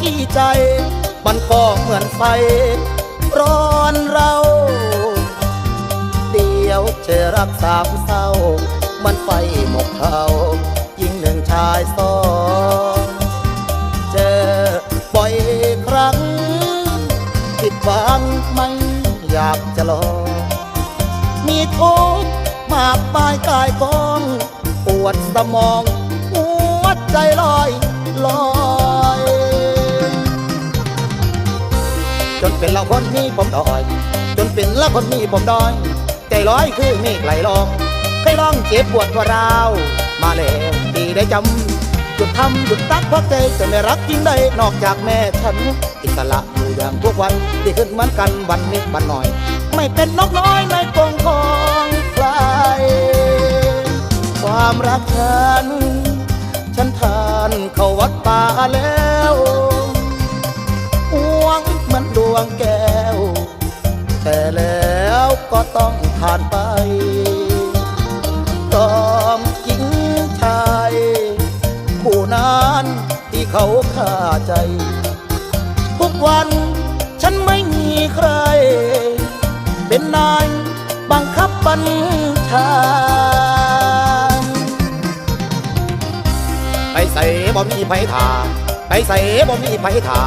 ที่ใจมันก็เหมือนไฟร้อนเราเดียวเจอรักสามเศร้ามันไฟหมกเขายิ่งหนึ่งชายสองเจอบ่อยครั้งผิดหวังไม่อยากจะลองมีทุกข์มากมายกายกองปวดสมองหัวใจลอยลอยจนเป็นละคนมีผมดอยจนเป็นละคนมีผมดอยใจร้อยคือมีไกลลองเคยลองเจ็บปวดกว่าราวมาแล้วที่ได้จำหยุดทำหยุดรักเพราะใจจะไม่รักจริงได้นอกจากแม่ฉันอิสระอยู่อย่างทุกวันที่ขึ้นเหมือนกันวันนิดวันหน่อยไม่เป็นนกน้อยในกรงของใครความรักฉันทานเข้าวัดป่าแล้วหวงเหมือนดวงแก้วแต่แล้วก็ต้องผ่านไปต้องหญิงชายผู้นั้นที่เขาฆ่าใจทุกวันฉันไม่มีใครเป็นนายบังคับบัญชาไปใส่บ่มีไผถาไปใส่บ่มีไผถา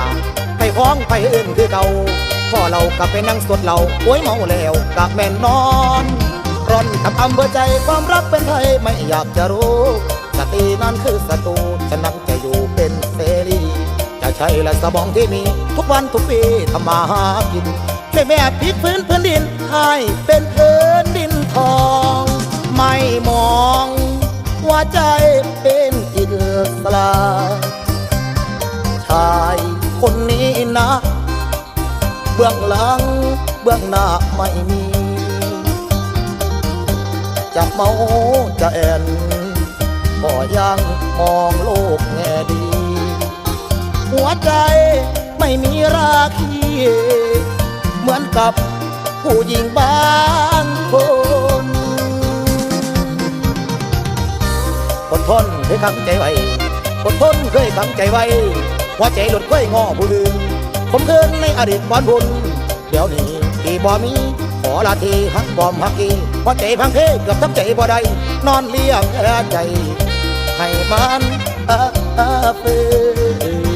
ไปฟ้องไปอื่นคือเก่าพ่อเรากลับไปนั่งสดเราโวยเมาแล้วกับแม่นอนร่อนกับอำเภอใจความรักเป็นไทยไม่อยากจะรู้สตินั้นคือศัตรูฉันนักจะอยู่เป็นเสรีจะใช่ละสมองที่มีทุกวันทุกปีทำมาหากินแม่พลิกพื้นดินให้เป็นพื้นดินทองไม่มองว่าใจเป็นอิสระชายคนนี้นะเบื้องหลังเบื้องหน้าไม่มีจะเมาจะแอนก็ยังมองโลกแง่ดีหัวใจไม่มีราคีเหมือนกับผู้หญิงบางคนอดทนเคยคำใจไว้อดทนเคยคำใจไว้หัวใจหลุดค่อยงอผู้ลืมผมเกินในอดีตวันบุญเดี๋ยวนี้ที่บ่มีขอลาทีหักบอมหักกีหัวใจพังเพเกือบทั้งใจบ่ได้นอนเลี้ยงใจให้มันเฟื่อ